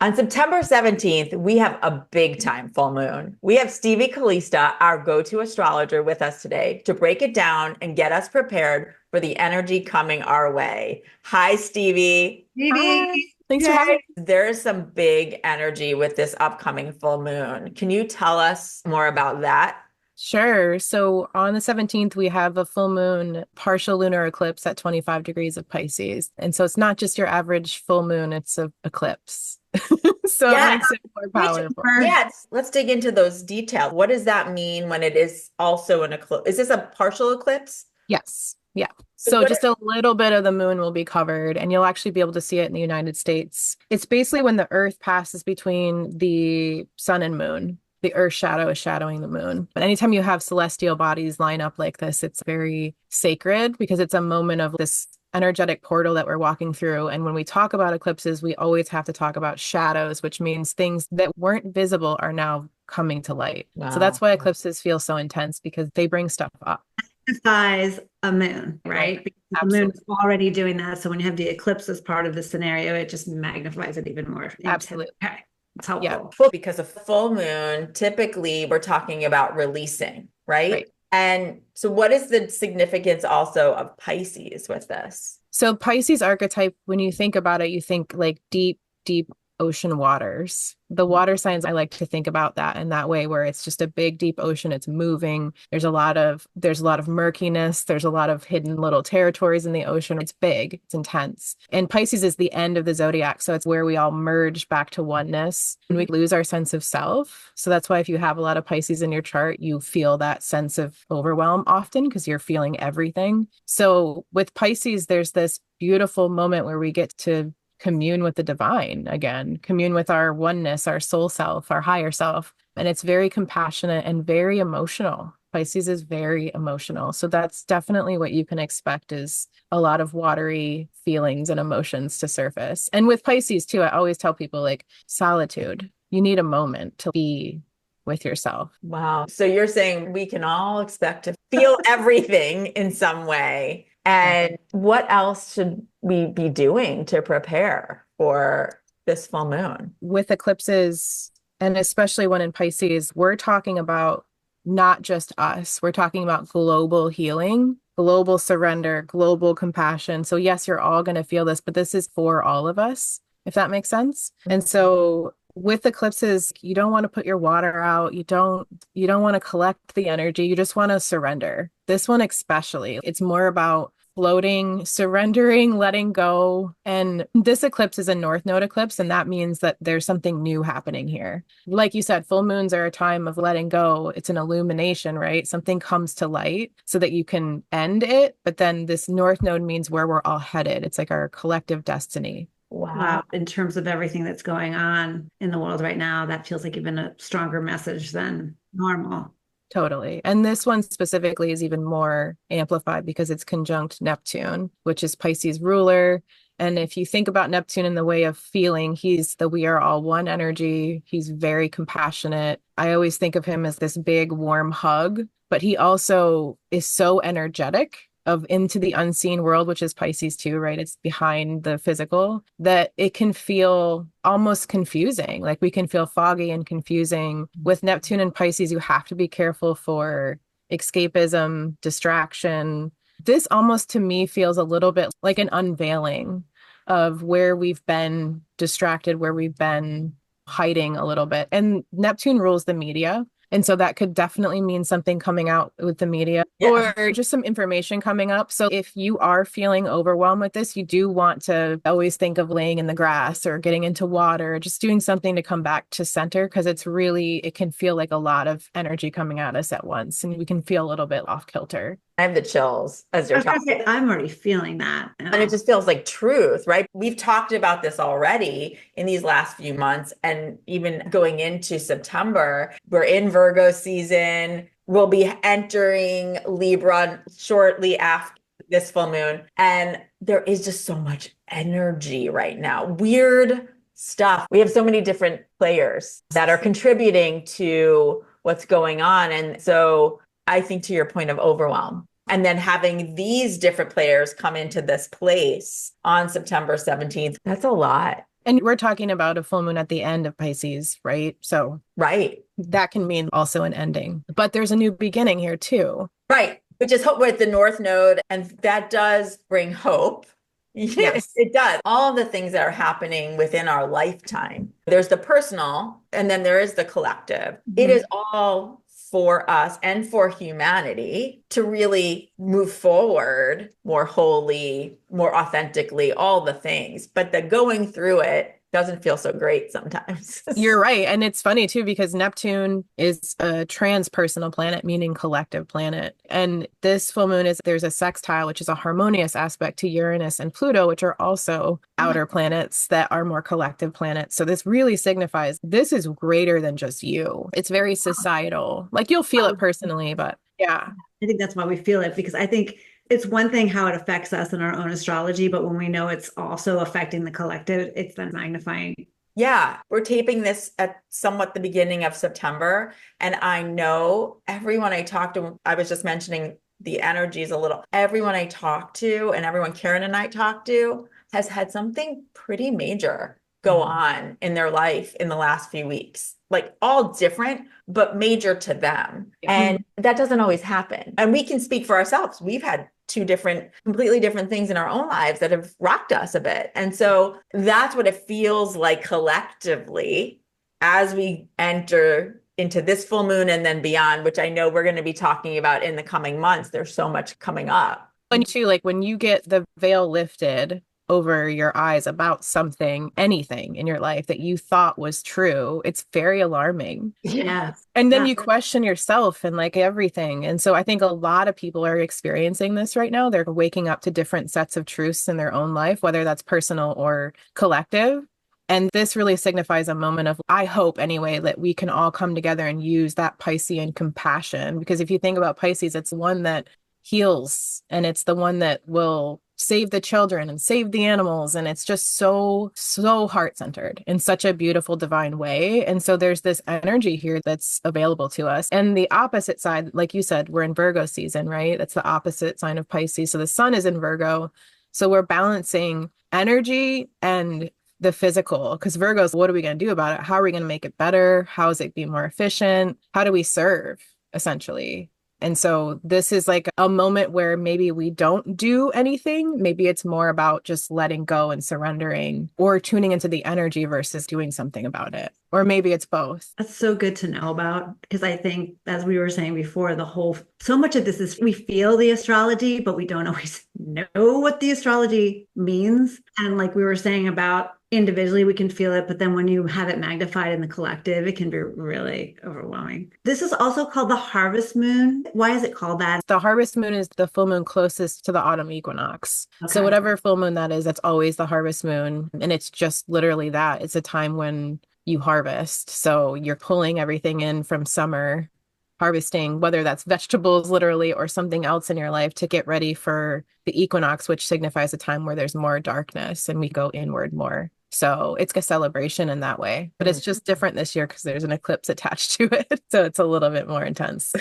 On September 17th, we have a big time full moon. We have Stevie Calista, our go-to astrologer, with us today to break it down and get us prepared for the energy coming our way. Hi, Stevie. Hi. Maybe. Thanks for having Yay. me. There's some big energy with this upcoming full moon. Can you tell us more about that? Sure. So on the 17th, we have a full moon partial lunar eclipse at 25 degrees of Pisces. And so it's not just your average full moon, it's an eclipse. So it Yes. makes it more Which, powerful. yes, let's dig into those details. What does that mean when it is also an eclipse? Is this a partial eclipse? Yes. Yeah. So So what just a little bit of the moon will be covered, and you'll actually be able to see it in the United States. It's basically when the Earth passes between the sun and moon. The Earth shadow is shadowing the moon. But anytime you have celestial bodies line up like this, it's very sacred because it's a moment of this energetic portal that we're walking through. And when we talk about eclipses, we always have to talk about shadows, which means things that weren't visible are now coming to light. So Wow. that's why eclipses feel so intense because they bring stuff up. Magnifies a moon, right? Because the moon Absolutely. is already doing that. So when you have the eclipse as part of the scenario, it just magnifies it even more intense. Absolutely. Okay, it's Yeah. helpful. Well, because a full moon, typically we're talking about releasing, right? Right. And so, what is the significance also of Pisces with this? So Pisces archetype, when you think about it, you think like deep, deep ocean waters. The water signs, I like to think about that in that way, where it's just a big, deep ocean. It's moving. There's a lot of murkiness. There's a lot of hidden little territories in the ocean. It's big. It's intense. And Pisces is the end of the zodiac. So it's where we all merge back to oneness and we lose our sense of self. So that's why if you have a lot of Pisces in your chart, you feel that sense of overwhelm often because you're feeling everything. So with Pisces, there's this beautiful moment where we get to commune with the divine again, commune with our oneness, our soul self, our higher self. And it's very compassionate and very emotional. Pisces is very emotional. So that's definitely what you can expect is a lot of watery feelings and emotions to surface. And with Pisces too, I always tell people like solitude, you need a moment to be with yourself. Wow. So, you're saying we can all expect to feel everything in some way. And what else should we be doing to prepare for this full moon? With eclipses, and especially when in Pisces, we're talking about not just us, we're talking about global healing, global surrender, global compassion. So, yes, you're all going to feel this, but this is for all of us, if that makes sense. And so, with eclipses, you don't want to put your water out. You don't want to collect the energy. You just want to surrender. This one especially, it's more about floating, surrendering, letting go. And this eclipse is a North Node eclipse, and that means that there's something new happening here. Like you said, full moons are a time of letting go. It's an illumination, right? Something comes to light so that you can end it. But then this North Node means where we're all headed. It's like our collective destiny. Wow. Wow. In terms of everything that's going on in the world right now, that feels like even a stronger message than normal. Totally. And this one specifically is even more amplified because it's conjunct Neptune, which is Pisces ruler. And if you think about Neptune in the way of feeling, he's the we are all one energy. He's very compassionate. I always think of him as this big warm hug, but he also is so energetic of into the unseen world, which is Pisces too, right? It's behind the physical, that it can feel almost confusing. Like we can feel foggy and confusing. With Neptune and Pisces, you have to be careful for escapism, distraction. This almost to me feels a little bit like an unveiling of where we've been distracted, where we've been hiding a little bit. And Neptune rules the media. And so that could definitely mean something coming out with the media Yeah. or just some information coming up. So if you are feeling overwhelmed with this, you do want to always think of laying in the grass or getting into water, just doing something to come back to center because it can feel like a lot of energy coming at us at once and we can feel a little bit off kilter. I have the chills as I you're was gonna talking. say, I'm already feeling that. And it just feels like truth, right? We've talked about this already in these last few months, and even going into September, we're in Virgo season. We'll be entering Libra shortly after this full moon. And there is just so much energy right now. Weird stuff. We have so many different players that are contributing to what's going on. And so I think to your point of overwhelm, and then having these different players come into this place on September 17th, that's a lot. And we're talking about a full moon at the end of Pisces, right? So Right. that can mean also an ending, but there's a new beginning here too. Right. Which is hope with the North Node. And that does bring hope. Yes. It does. All of the things that are happening within our lifetime. There's the personal, and then there is the collective. It is all for us and for humanity to really move forward more wholly, more authentically, all the things. But the going through it doesn't feel so great sometimes. You're right. And it's funny too, because Neptune is a transpersonal planet, meaning collective planet. And this full moon there's a sextile, which is a harmonious aspect to Uranus and Pluto, which are also outer planets that are more collective planets. So this really signifies this is greater than just you. It's very societal. Like you'll feel it personally, but yeah. I think that's why we feel it, because I think it's one thing how it affects us in our own astrology, but when we know it's also affecting the collective, it's then magnifying. Yeah, we're taping this at somewhat the beginning of September. And I know everyone I talked to, I was just mentioning the energies a little, everyone I talked to and everyone Karen and I talked to has had something pretty major go on in their life in the last few weeks. Like all different, but major to them. And that doesn't always happen. And we can speak for ourselves. We've had two completely different things in our own lives that have rocked us a bit. And so that's what it feels like collectively as we enter into this full moon and then beyond, which I know we're going to be talking about in the coming months. There's so much coming up. And too, like when you get the veil lifted over your eyes about something, anything in your life that you thought was true, it's very alarming. Yes. And then you question yourself and like everything. And so I think a lot of people are experiencing this right now. They're waking up to different sets of truths in their own life, whether that's personal or collective. And this really signifies a moment of, I hope anyway, that we can all come together and use that Piscean compassion. Because if you think about Pisces, it's one that heals and it's the one that will save the children and save the animals. And it's just so heart-centered in such a beautiful, divine way. And so there's this energy here that's available to us. And the opposite side, like you said, we're in Virgo season, right? That's the opposite sign of Pisces. So the sun is in Virgo. So we're balancing energy and the physical, because Virgo's, what are we going to do about it? How are we going to make it better? How is it be more efficient? How do we serve, essentially? And so this is like a moment where maybe we don't do anything. Maybe it's more about just letting go and surrendering or tuning into the energy versus doing something about it. Or maybe it's both. That's so good to know about, because I think, as we were saying before, so much of this is we feel the astrology, but we don't always know what the astrology means. And like we were saying about individually, we can feel it, but then when you have it magnified in the collective, it can be really overwhelming. This is also called the harvest moon. Why is it called that? The harvest moon is the full moon closest to the autumn equinox. Okay. So whatever full moon that is, that's always the harvest moon. And it's just literally that. It's a time when you harvest. So you're pulling everything in from summer, harvesting, whether that's vegetables literally or something else in your life to get ready for the equinox, which signifies a time where there's more darkness and we go inward more. So it's a celebration in that way, but it's just different this year because there's an eclipse attached to it. So it's a little bit more intense.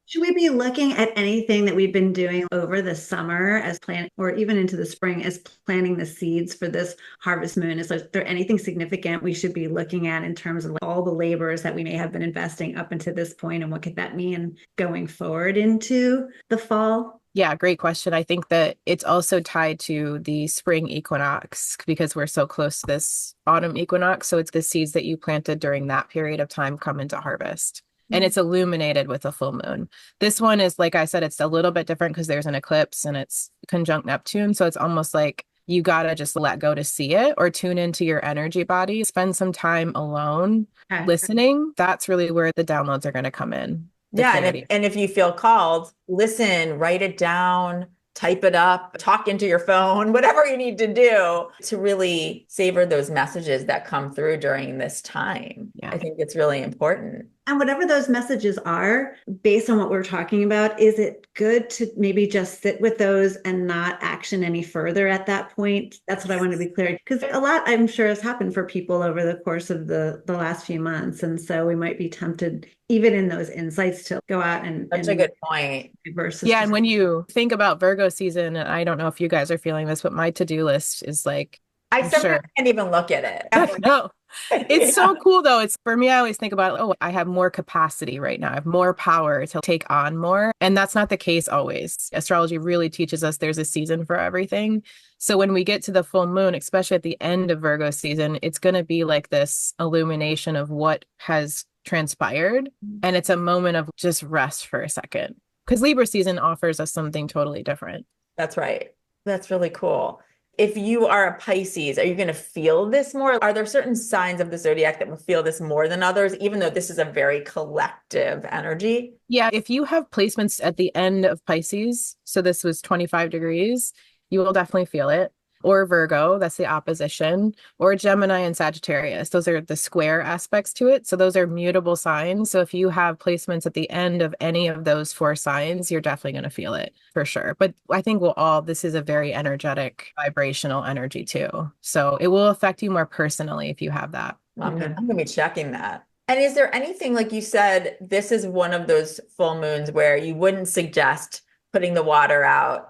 Should we be looking at anything that we've been doing over the summer as planning, or even into the spring as planting the seeds for this harvest moon? Is there anything significant we should be looking at in terms of all the labors that we may have been investing up until this point, and what could that mean going forward into the fall? Yeah, great question. I think that it's also tied to the spring equinox because we're so close to this autumn equinox. So it's the seeds that you planted during that period of time come into harvest. And it's illuminated with a full moon. This one is, like I said, it's a little bit different because there's an eclipse and it's conjunct Neptune. So it's almost like you got to just let go to see it or tune into your energy body, spend some time alone listening. That's really where the downloads are going to come in. Yeah. And if you feel called, listen, write it down, type it up, talk into your phone, whatever you need to do to really savor those messages that come through during this time. Yeah. I think it's really important. And whatever those messages are, based on what we're talking about, is it good to maybe just sit with those and not action any further at that point? That's what I want to be clear, because a lot, I'm sure, has happened for people over the course of the last few months. And so we might be tempted, even in those insights, to go out and— That's a good point. Yeah. And when you think about Virgo season, and I don't know if you guys are feeling this, but my to-do list is like I I'm sometimes sure. can't even look at it. No. It's Yeah. so cool though. It's for me, I always think about, oh, I have more capacity right now. I have more power to take on more. And that's not the case always. Astrology really teaches us there's a season for everything. So when we get to the full moon, especially at the end of Virgo season, it's going to be like this illumination of what has transpired. And it's a moment of just rest for a second. Because Libra season offers us something totally different. That's right. That's really cool. If you are a Pisces, are you going to feel this more? Are there certain signs of the zodiac that will feel this more than others, even though this is a very collective energy? Yeah, if you have placements at the end of Pisces, so this was 25 degrees, you will definitely feel it. Or Virgo, that's the opposition, or Gemini and Sagittarius. Those are the square aspects to it. So those are mutable signs. So if you have placements at the end of any of those four signs, you're definitely going to feel it for sure. But I think this is a very energetic, vibrational energy too. So it will affect you more personally if you have that. I'm gonna be checking that. And is there anything, like you said, this is one of those full moons where you wouldn't suggest putting the water out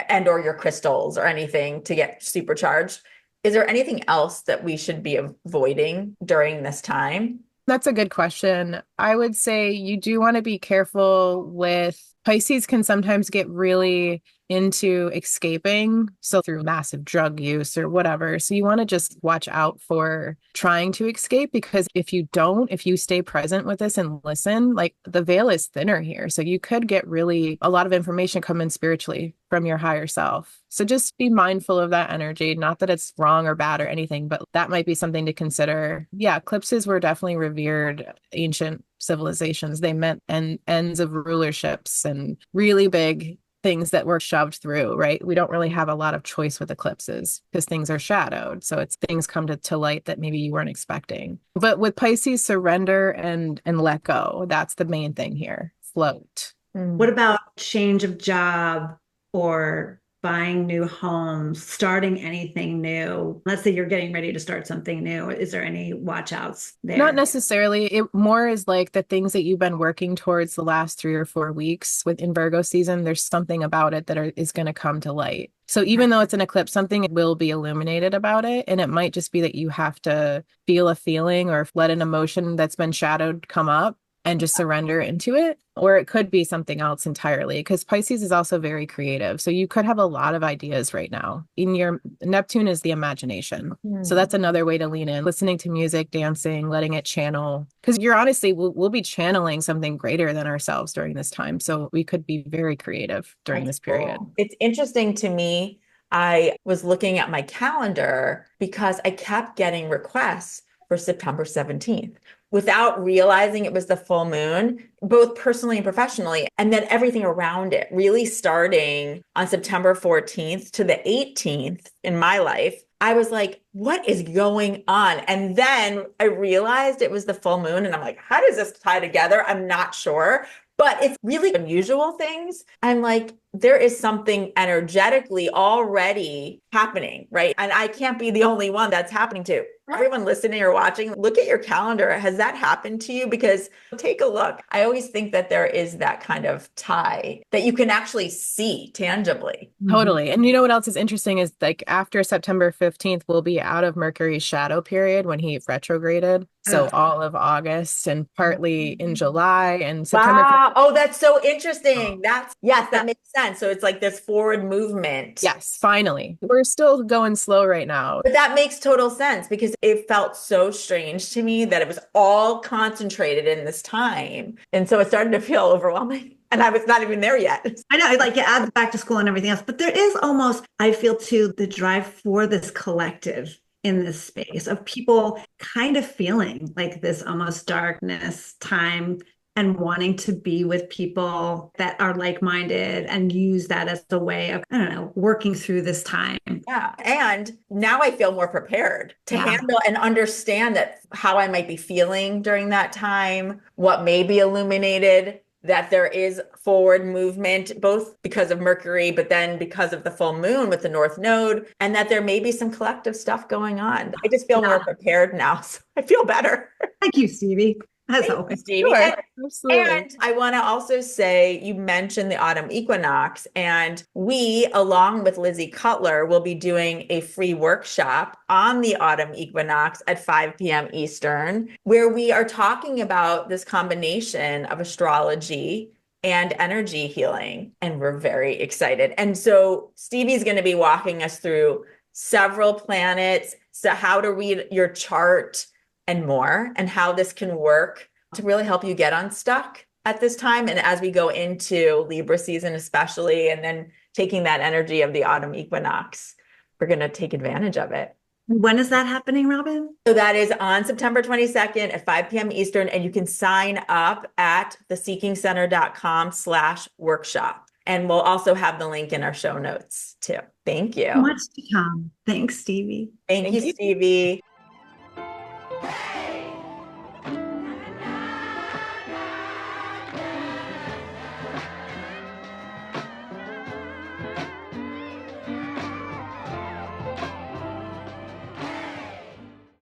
and or your crystals or anything to get supercharged? Is there anything else that we should be avoiding during this time? That's a good question. I would say you do want to be careful with Pisces can sometimes get really into escaping. So through massive drug use or whatever. So you want to just watch out for trying to escape, because if you stay present with this and listen, like the veil is thinner here. So you could get really a lot of information come in spiritually from your higher self. So just be mindful of that energy. Not that it's wrong or bad or anything, but that might be something to consider. Yeah, eclipses were definitely revered ancient civilizations. They meant ends of rulerships and really big things that were shoved through, right? We don't really have a lot of choice with eclipses because things are shadowed. So it's things come to light that maybe you weren't expecting. But with Pisces, surrender and let go. That's the main thing here. Float. What about change of job or buying new homes, starting anything new? Let's say you're getting ready to start something new. Is there any watch outs there? Not necessarily. It more is like the things that you've been working towards the last 3 or 4 weeks within Virgo season. There's something about it that is going to come to light. So even though it's an eclipse, something will be illuminated about it. And it might just be that you have to feel a feeling or let an emotion that's been shadowed come up and just surrender into it. Or it could be something else entirely, because Pisces is also very creative. So you could have a lot of ideas right now. In your Neptune is the imagination. So that's another way to lean in, listening to music, dancing, letting it channel. Because you're honestly, we'll be channeling something greater than ourselves during this time. So we could be very creative during this period. Cool. It's interesting to me. I was looking at my calendar because I kept getting requests for September 17th. Without realizing it was the full moon, both personally and professionally, and then everything around it, really starting on September 14th to the 18th in my life. I was like, what is going on? And then I realized it was the full moon. And I'm like, how does this tie together? I'm not sure. But it's really unusual things. I'm like, there is something energetically already happening, right? And I can't be the only one that's happening to. Everyone listening or watching, look at your calendar. Has that happened to you? Because take a look. I always think that there is that kind of tie that you can actually see tangibly. Totally. And you know what else is interesting is like after September 15th, we'll be out of Mercury's shadow period when he retrograded. So all of August and partly in July and September. Wow. Oh, that's so interesting. Yes, that makes sense. So it's like this forward movement. Yes, finally. We're still going slow right now. But that makes total sense because it felt so strange to me that it was all concentrated in this time. And so it started to feel overwhelming. And I was not even there yet. I know, like you add back to school and everything else, but there is almost, I feel too, the drive for this collective in this space of people kind of feeling like this almost darkness time and wanting to be with people that are like-minded and use that as a way of, I don't know, working through this time. Yeah. And now I feel more prepared to handle and understand that how I might be feeling during that time, what may be illuminated, that there is forward movement, both because of Mercury, but then because of the full moon with the North Node, and that there may be some collective stuff going on. I just feel more prepared now. So I feel better. Thank you, Stevie. as Thank you, always. Stevie. Sure, And absolutely. And I want to also say, you mentioned the autumn equinox, and we, along with Lizzie Cutler, will be doing a free workshop on the autumn equinox at 5 p.m. Eastern, where we are talking about this combination of astrology and energy healing. And we're very excited. And so Stevie's going to be walking us through several planets, so how to read your chart and more, and how this can work to really help you get unstuck at this time. And as we go into Libra season, especially, and then taking that energy of the autumn equinox, we're going to take advantage of it. When is that happening, Robin? So that is on September 22nd at 5 p.m. Eastern. And you can sign up at theseekingcenter.com/workshop. And we'll also have the link in our show notes too. Thank you. Much to come. Thanks, Stevie. Thank you, Stevie.